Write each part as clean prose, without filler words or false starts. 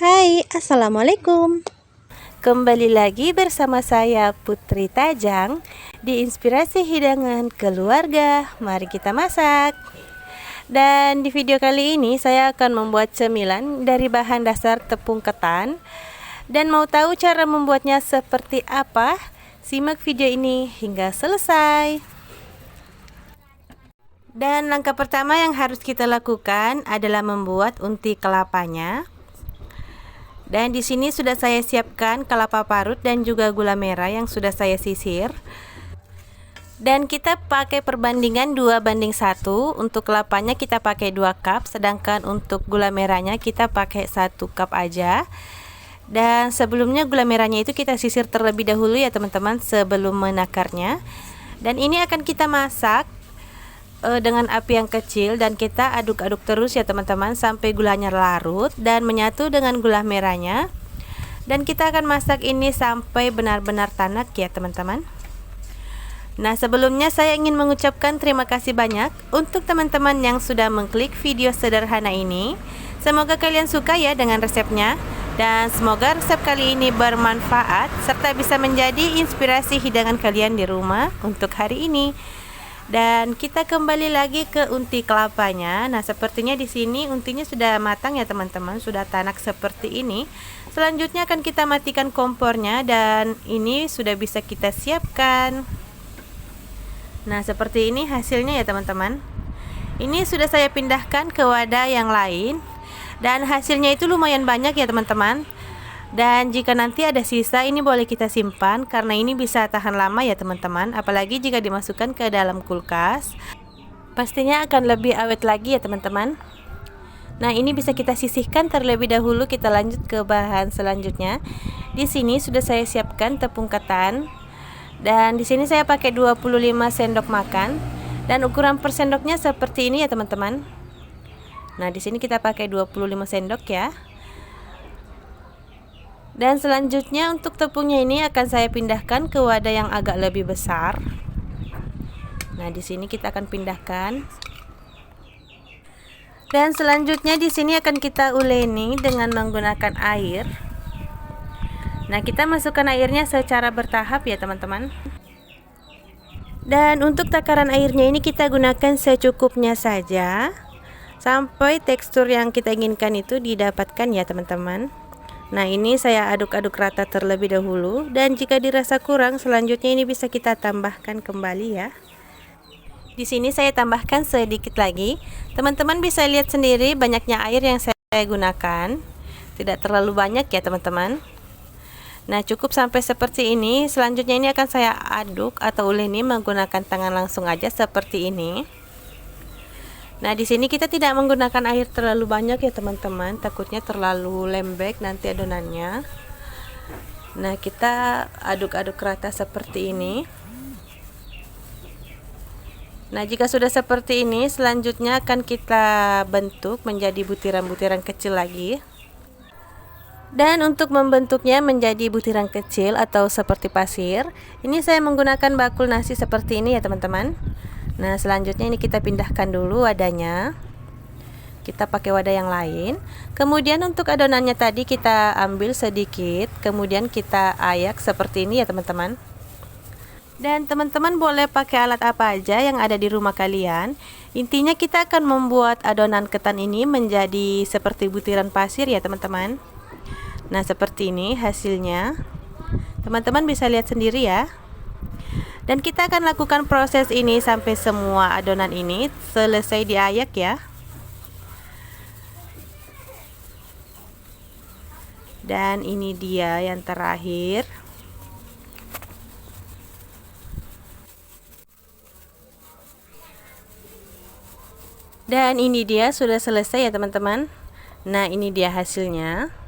Hai, Assalamualaikum. Kembali lagi bersama saya Putri Tajang di Inspirasi Hidangan Keluarga. Mari kita masak. Dan di video kali ini saya akan membuat cemilan dari bahan dasar tepung ketan. Dan mau tahu cara membuatnya seperti apa? Simak video ini hingga selesai. Dan langkah pertama yang harus kita lakukan adalah membuat unti kelapanya. Dan di sini sudah saya siapkan kelapa parut dan juga gula merah yang sudah saya sisir. Dan kita pakai perbandingan 2:1. Untuk kelapanya kita pakai 2 cup, sedangkan untuk gula merahnya kita pakai 1 cup aja. Dan sebelumnya gula merahnya itu kita sisir terlebih dahulu ya teman-teman sebelum menakarnya. Dan ini akan kita masak dengan api yang kecil dan kita aduk-aduk terus ya teman-teman sampai gulanya larut dan menyatu dengan gula merahnya. Dan kita akan masak ini sampai benar-benar tanak ya teman-teman. Nah, sebelumnya saya ingin mengucapkan terima kasih banyak untuk teman-teman yang sudah mengklik video sederhana ini. Semoga kalian suka ya dengan resepnya, dan semoga resep kali ini bermanfaat serta bisa menjadi inspirasi hidangan kalian di rumah untuk hari ini. Dan kita kembali lagi ke unti kelapanya. Nah, sepertinya di sini untinya sudah matang ya teman-teman, sudah tanak seperti ini. Selanjutnya akan kita matikan kompornya dan ini sudah bisa kita siapkan. Nah, seperti ini hasilnya ya teman-teman. Ini sudah saya pindahkan ke wadah yang lain dan hasilnya itu lumayan banyak ya teman-teman. Dan jika nanti ada sisa, ini boleh kita simpan karena ini bisa tahan lama ya teman-teman. Apalagi jika dimasukkan ke dalam kulkas, pastinya akan lebih awet lagi ya teman-teman. Nah, ini bisa kita sisihkan terlebih dahulu. Kita lanjut ke bahan selanjutnya. Di sini sudah saya siapkan tepung ketan. Dan di sini saya pakai 25 sendok makan. Dan ukuran per sendoknya seperti ini ya teman-teman. Nah, di sini kita pakai 25 sendok ya. Dan selanjutnya untuk tepungnya ini akan saya pindahkan ke wadah yang agak lebih besar. Nah, di sini kita akan pindahkan. Dan selanjutnya di sini akan kita uleni dengan menggunakan air. Nah, kita masukkan airnya secara bertahap ya teman-teman. Dan untuk takaran airnya ini kita gunakan secukupnya saja sampai tekstur yang kita inginkan itu didapatkan ya teman-teman. Nah, ini saya aduk-aduk rata terlebih dahulu, dan jika dirasa kurang selanjutnya ini bisa kita tambahkan kembali ya. Di sini saya tambahkan sedikit lagi. Teman-teman bisa lihat sendiri banyaknya air yang saya gunakan. Tidak terlalu banyak ya teman-teman. Nah, cukup sampai seperti ini. Selanjutnya ini akan saya aduk atau uleni menggunakan tangan langsung aja seperti ini. Nah, di sini kita tidak menggunakan air terlalu banyak ya teman-teman, takutnya terlalu lembek nanti adonannya. Nah, kita aduk-aduk rata seperti ini. Nah, jika sudah seperti ini, selanjutnya akan kita bentuk menjadi butiran-butiran kecil lagi. Dan untuk membentuknya menjadi butiran kecil atau seperti pasir, ini saya menggunakan bakul nasi seperti ini ya teman-teman. Nah, selanjutnya ini kita pindahkan dulu wadahnya. Kita pakai wadah yang lain. Kemudian untuk adonannya tadi kita ambil sedikit, kemudian kita ayak seperti ini ya teman-teman. Dan teman-teman boleh pakai alat apa aja yang ada di rumah kalian. Intinya kita akan membuat adonan ketan ini menjadi seperti butiran pasir ya teman-teman. Nah, seperti ini hasilnya. Teman-teman bisa lihat sendiri ya. Dan kita akan lakukan proses ini sampai semua adonan ini selesai diayak ya. Dan ini dia yang terakhir. Dan ini dia sudah selesai ya teman-teman. Nah, ini dia hasilnya.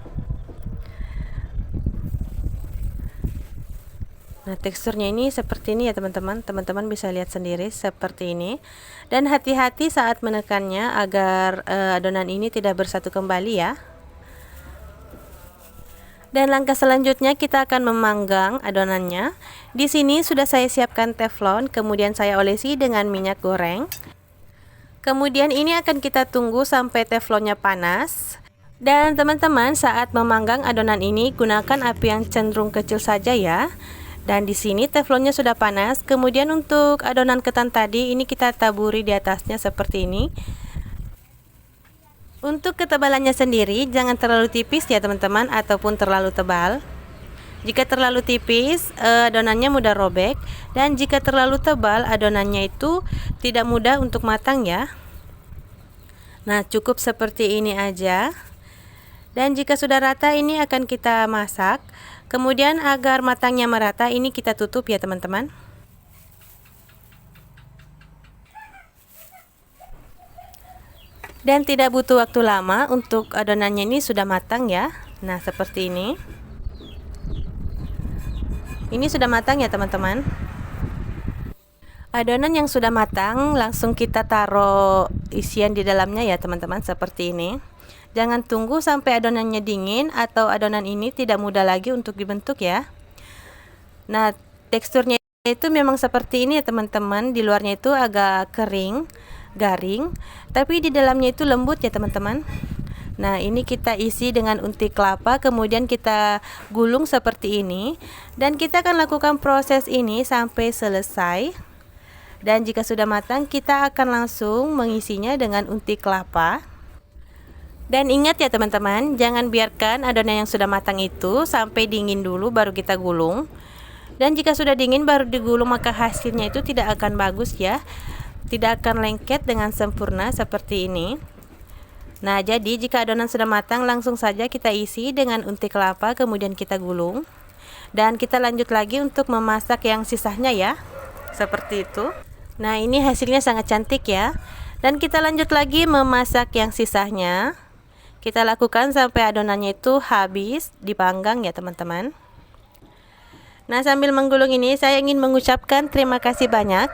Nah, teksturnya ini seperti ini ya teman-teman. Teman-teman bisa lihat sendiri seperti ini. Dan hati-hati saat menekannya agar adonan ini tidak bersatu kembali ya. Dan langkah selanjutnya kita akan memanggang adonannya. Di sini sudah saya siapkan teflon, kemudian saya olesi dengan minyak goreng. Kemudian ini akan kita tunggu sampai teflonnya panas. Dan teman-teman, saat memanggang adonan ini gunakan api yang cenderung kecil saja ya. Dan di sini teflonnya sudah panas. Kemudian untuk adonan ketan tadi ini kita taburi di atasnya seperti ini. Untuk ketebalannya sendiri jangan terlalu tipis ya teman-teman, ataupun terlalu tebal. Jika terlalu tipis, adonannya mudah robek, dan jika terlalu tebal, adonannya itu tidak mudah untuk matang ya. Nah, cukup seperti ini aja. Dan jika sudah rata, ini akan kita masak. Kemudian agar matangnya merata, ini kita tutup ya teman-teman. Dan tidak butuh waktu lama untuk adonannya ini sudah matang ya. Nah, seperti ini. Ini sudah matang ya teman-teman. Adonan yang sudah matang langsung kita taruh isian di dalamnya ya teman-teman, seperti ini. Jangan tunggu sampai adonannya dingin atau adonan ini tidak mudah lagi untuk dibentuk ya. Nah, teksturnya itu memang seperti ini ya teman-teman. Di luarnya itu agak kering, garing, tapi di dalamnya itu lembut ya teman-teman. Nah, ini kita isi dengan unti kelapa, kemudian kita gulung seperti ini. Dan kita akan lakukan proses ini sampai selesai. Dan jika sudah matang, kita akan langsung mengisinya dengan unti kelapa. Dan ingat ya teman-teman, jangan biarkan adonan yang sudah matang itu sampai dingin dulu baru kita gulung. Dan jika sudah dingin baru digulung, maka hasilnya itu tidak akan bagus ya. Tidak akan lengket dengan sempurna seperti ini. Nah, jadi jika adonan sudah matang, langsung saja kita isi dengan unti kelapa, kemudian kita gulung. Dan kita lanjut lagi untuk memasak yang sisanya ya, seperti itu. Nah, ini hasilnya sangat cantik ya. Dan kita lanjut lagi memasak yang sisanya. Kita lakukan sampai adonannya itu habis dipanggang ya teman-teman. Nah, sambil menggulung ini saya ingin mengucapkan terima kasih banyak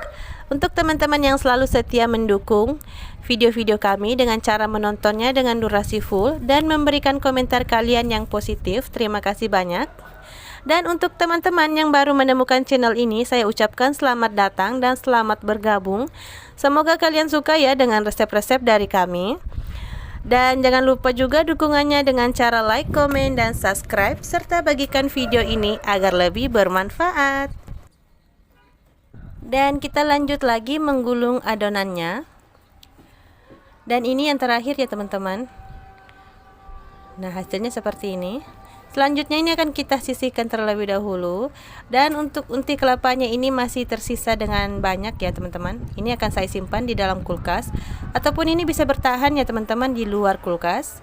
untuk teman-teman yang selalu setia mendukung video-video kami dengan cara menontonnya dengan durasi full dan memberikan komentar kalian yang positif. Terima kasih banyak. Dan untuk teman-teman yang baru menemukan channel ini, saya ucapkan selamat datang dan selamat bergabung. Semoga kalian suka ya dengan resep-resep dari kami. Dan jangan lupa juga dukungannya dengan cara like, komen, dan subscribe, serta bagikan video ini agar lebih bermanfaat. Dan kita lanjut lagi menggulung adonannya. Dan ini yang terakhir ya teman-teman. Nah, hasilnya seperti ini. Selanjutnya ini akan kita sisihkan terlebih dahulu. Dan untuk unti kelapanya ini masih tersisa dengan banyak ya teman-teman. Ini akan saya simpan di dalam kulkas, ataupun ini bisa bertahan ya teman-teman di luar kulkas.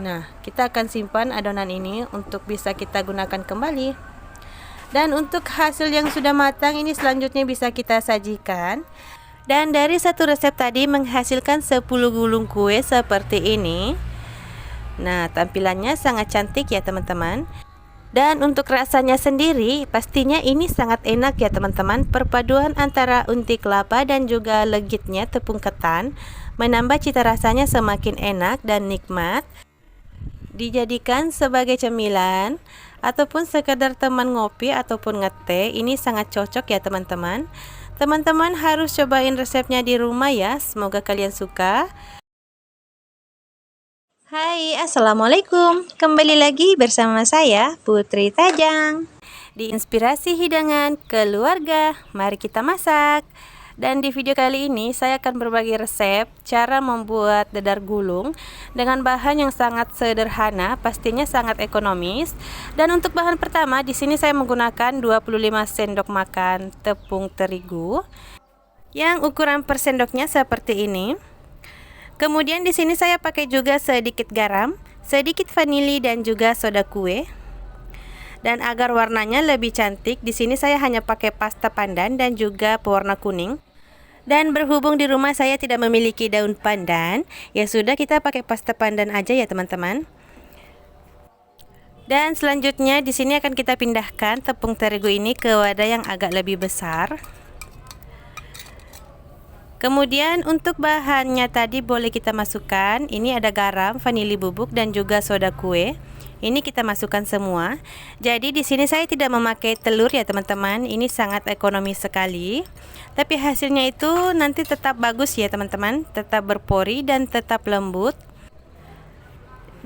Nah, kita akan simpan adonan ini untuk bisa kita gunakan kembali. Dan untuk hasil yang sudah matang ini selanjutnya bisa kita sajikan. Dan dari satu resep tadi menghasilkan 10 gulung kue seperti ini. Nah, tampilannya sangat cantik ya teman-teman. Dan untuk rasanya sendiri pastinya ini sangat enak ya teman-teman. Perpaduan antara unti kelapa dan juga legitnya tepung ketan menambah cita rasanya semakin enak dan nikmat. Dijadikan sebagai cemilan ataupun sekedar teman ngopi ataupun ngeteh, ini sangat cocok ya teman-teman. Teman-teman harus cobain resepnya di rumah ya. Semoga kalian suka. Hai, Assalamualaikum. Kembali lagi bersama saya, Putri Tajang. Di Inspirasi Hidangan Keluarga, mari kita masak. Dan di video kali ini saya akan berbagi resep cara membuat dadar gulung dengan bahan yang sangat sederhana, pastinya sangat ekonomis. Dan untuk bahan pertama di sini saya menggunakan 25 sendok makan tepung terigu yang ukuran per sendoknya seperti ini. Kemudian di sini saya pakai juga sedikit garam, sedikit vanili dan juga soda kue. Dan agar warnanya lebih cantik, di sini saya hanya pakai pasta pandan dan juga pewarna kuning. Dan berhubung di rumah saya tidak memiliki daun pandan, ya sudah kita pakai pasta pandan aja ya teman-teman. Dan selanjutnya di sini akan kita pindahkan tepung terigu ini ke wadah yang agak lebih besar. Kemudian untuk bahannya tadi boleh kita masukkan, ini ada garam, vanili bubuk dan juga soda kue. Ini kita masukkan semua. Jadi di sini saya tidak memakai telur ya teman-teman. Ini sangat ekonomis sekali. Tapi hasilnya itu nanti tetap bagus ya teman-teman. Tetap berpori dan tetap lembut.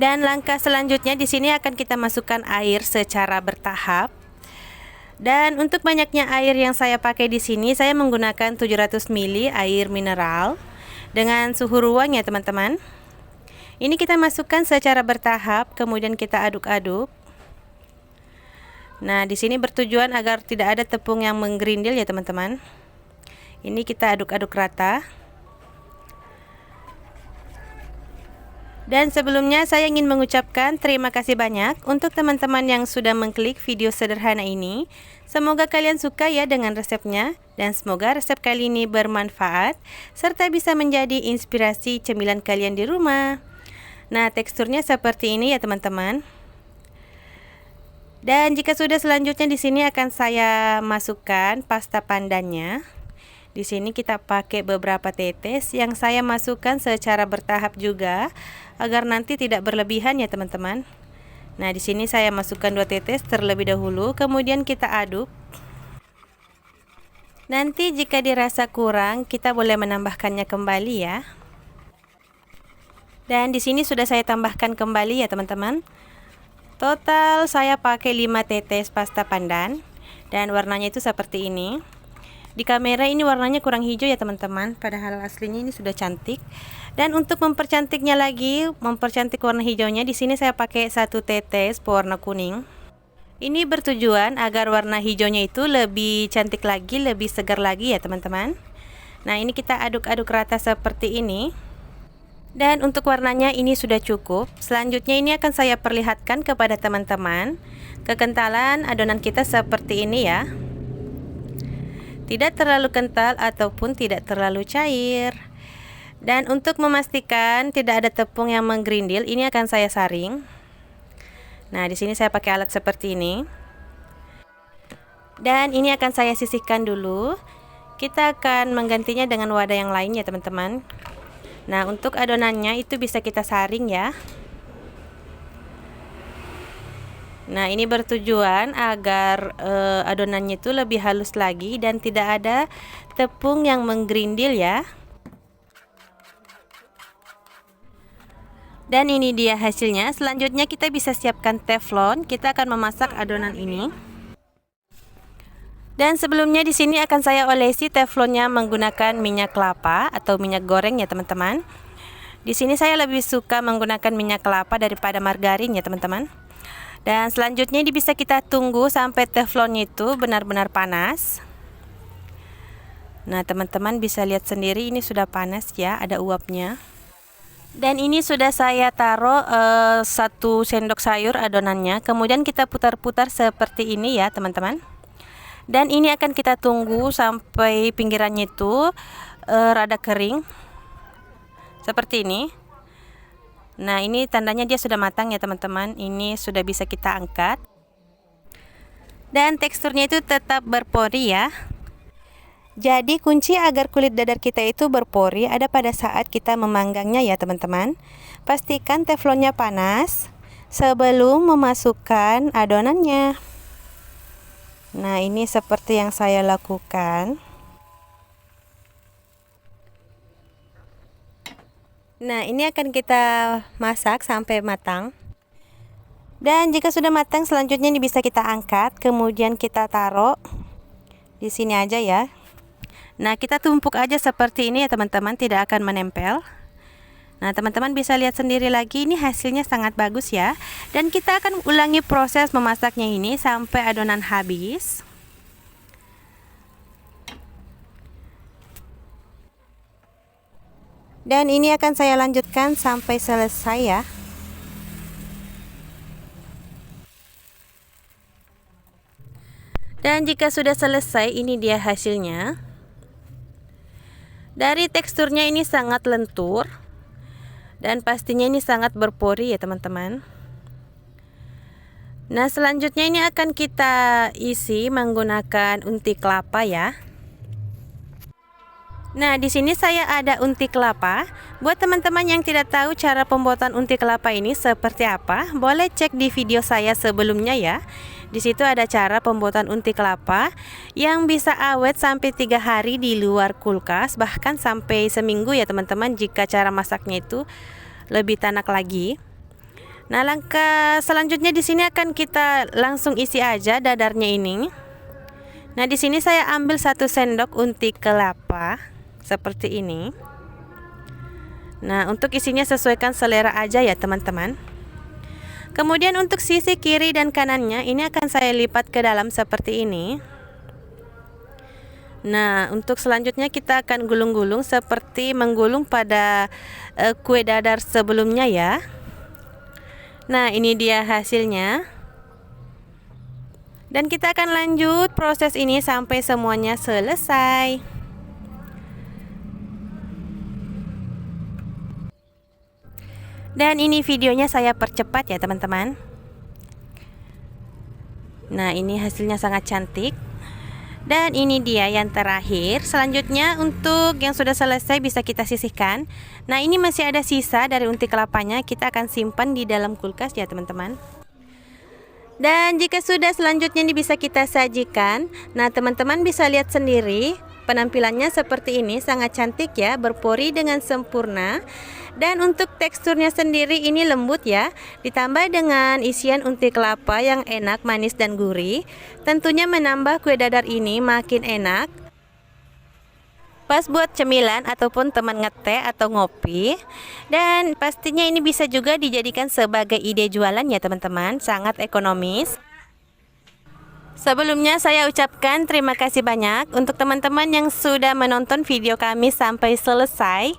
Dan langkah selanjutnya di sini akan kita masukkan air secara bertahap. Dan untuk banyaknya air yang saya pakai di sini, saya menggunakan 700 ml air mineral dengan suhu ruang ya teman-teman. Ini kita masukkan secara bertahap, kemudian kita aduk-aduk. Nah, di sini bertujuan agar tidak ada tepung yang menggerindil ya teman-teman. Ini kita aduk-aduk rata. Dan sebelumnya saya ingin mengucapkan terima kasih banyak untuk teman-teman yang sudah mengklik video sederhana ini. Semoga kalian suka ya dengan resepnya, dan semoga resep kali ini bermanfaat serta bisa menjadi inspirasi cemilan kalian di rumah. Nah, teksturnya seperti ini ya teman-teman. Dan jika sudah, selanjutnya di sini akan saya masukkan pasta pandannya. Di sini kita pakai beberapa tetes yang saya masukkan secara bertahap juga agar nanti tidak berlebihan ya teman-teman. Nah, di sini saya masukkan 2 tetes terlebih dahulu, kemudian kita aduk. Nanti jika dirasa kurang, kita boleh menambahkannya kembali ya. Dan di sini sudah saya tambahkan kembali ya teman-teman. Total saya pakai 5 tetes pasta pandan dan warnanya itu seperti ini. Di kamera ini warnanya kurang hijau ya teman-teman, padahal aslinya ini sudah cantik. Dan untuk mempercantiknya lagi, mempercantik warna hijaunya, di sini saya pakai 1 tetes pewarna kuning. Ini bertujuan agar warna hijaunya itu lebih cantik lagi, lebih segar lagi ya teman-teman. Nah, ini kita aduk-aduk rata seperti ini. Dan untuk warnanya ini sudah cukup. Selanjutnya ini akan saya perlihatkan kepada teman-teman kekentalan adonan kita seperti ini ya. Tidak terlalu kental ataupun tidak terlalu cair. Dan untuk memastikan tidak ada tepung yang menggerindil, ini akan saya saring. Nah, di sini saya pakai alat seperti ini. Dan ini akan saya sisihkan dulu. Kita akan menggantinya dengan wadah yang lain ya teman-teman. Nah, untuk adonannya itu bisa kita saring ya. Nah, ini bertujuan agar adonannya itu lebih halus lagi dan tidak ada tepung yang menggerindil ya. Dan ini dia hasilnya. Selanjutnya kita bisa siapkan teflon. Kita akan memasak adonan ini. Dan sebelumnya di sini akan saya olesi teflonnya menggunakan minyak kelapa atau minyak goreng ya teman-teman. Di sini saya lebih suka menggunakan minyak kelapa daripada margarin ya teman-teman. Dan selanjutnya ini bisa kita tunggu sampai teflonnya itu benar-benar panas. Nah, teman-teman bisa lihat sendiri ini sudah panas ya, ada uapnya. Dan ini sudah saya taruh 1 sendok sayur adonannya. Kemudian kita putar-putar seperti ini ya teman-teman. Dan ini akan kita tunggu sampai pinggirannya itu rada kering. Seperti ini. Nah, ini tandanya dia sudah matang ya teman-teman. Ini sudah bisa kita angkat. Dan teksturnya itu tetap berpori ya. Jadi kunci agar kulit dadar kita itu berpori ada pada saat kita memanggangnya ya teman-teman. Pastikan teflonnya panas sebelum memasukkan adonannya. Nah, ini seperti yang saya lakukan. Nah, ini akan kita masak sampai matang. Dan jika sudah matang, selanjutnya ini bisa kita angkat, kemudian kita taruh di sini aja ya. Nah, kita tumpuk aja seperti ini ya teman-teman, tidak akan menempel. Nah, teman-teman bisa lihat sendiri lagi, ini hasilnya sangat bagus ya. Dan kita akan ulangi proses memasaknya ini sampai adonan habis. Dan ini akan saya lanjutkan sampai selesai ya. Dan jika sudah selesai, ini dia hasilnya. Dari teksturnya ini sangat lentur. Dan pastinya ini sangat berpori ya teman-teman. Nah, selanjutnya ini akan kita isi menggunakan unti kelapa ya. Nah, di sini saya ada unti kelapa. Buat teman-teman yang tidak tahu cara pembuatan unti kelapa ini seperti apa, boleh cek di video saya sebelumnya ya. Di situ ada cara pembuatan unti kelapa yang bisa awet sampai 3 hari di luar kulkas, bahkan sampai seminggu ya teman-teman jika cara masaknya itu lebih tanak lagi. Nah, langkah selanjutnya di sini akan kita langsung isi aja dadarnya ini. Nah, di sini saya ambil 1 sendok unti kelapa seperti ini. Nah, untuk isinya sesuaikan selera aja ya teman-teman. Kemudian untuk sisi kiri dan kanannya ini akan saya lipat ke dalam seperti ini. Nah, untuk selanjutnya kita akan gulung-gulung seperti menggulung pada kue dadar sebelumnya ya. Nah, ini dia hasilnya. Dan kita akan lanjut proses ini sampai semuanya selesai. Dan ini videonya saya percepat ya teman-teman. Nah, ini hasilnya sangat cantik. Dan ini dia yang terakhir. Selanjutnya untuk yang sudah selesai bisa kita sisihkan. Nah, ini masih ada sisa dari unti kelapanya. Kita akan simpan di dalam kulkas ya teman-teman. Dan jika sudah, selanjutnya ini bisa kita sajikan. Nah, teman-teman bisa lihat sendiri penampilannya seperti ini, sangat cantik ya, berpori dengan sempurna. Dan untuk teksturnya sendiri ini lembut ya, ditambah dengan isian unti kelapa yang enak, manis dan gurih. Tentunya menambah kue dadar ini makin enak. Pas buat cemilan ataupun teman ngeteh atau ngopi. Dan pastinya ini bisa juga dijadikan sebagai ide jualan ya teman-teman, sangat ekonomis. Sebelumnya saya ucapkan terima kasih banyak untuk teman-teman yang sudah menonton video kami sampai selesai.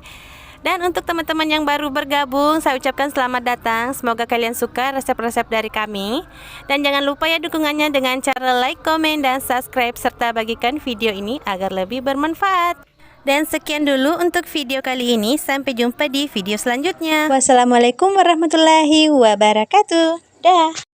Dan untuk teman-teman yang baru bergabung, saya ucapkan selamat datang. Semoga kalian suka resep-resep dari kami. Dan jangan lupa ya dukungannya dengan cara like, komen, dan subscribe, serta bagikan video ini agar lebih bermanfaat. Dan sekian dulu untuk video kali ini. Sampai jumpa di video selanjutnya. Wassalamualaikum warahmatullahi wabarakatuh. Dah.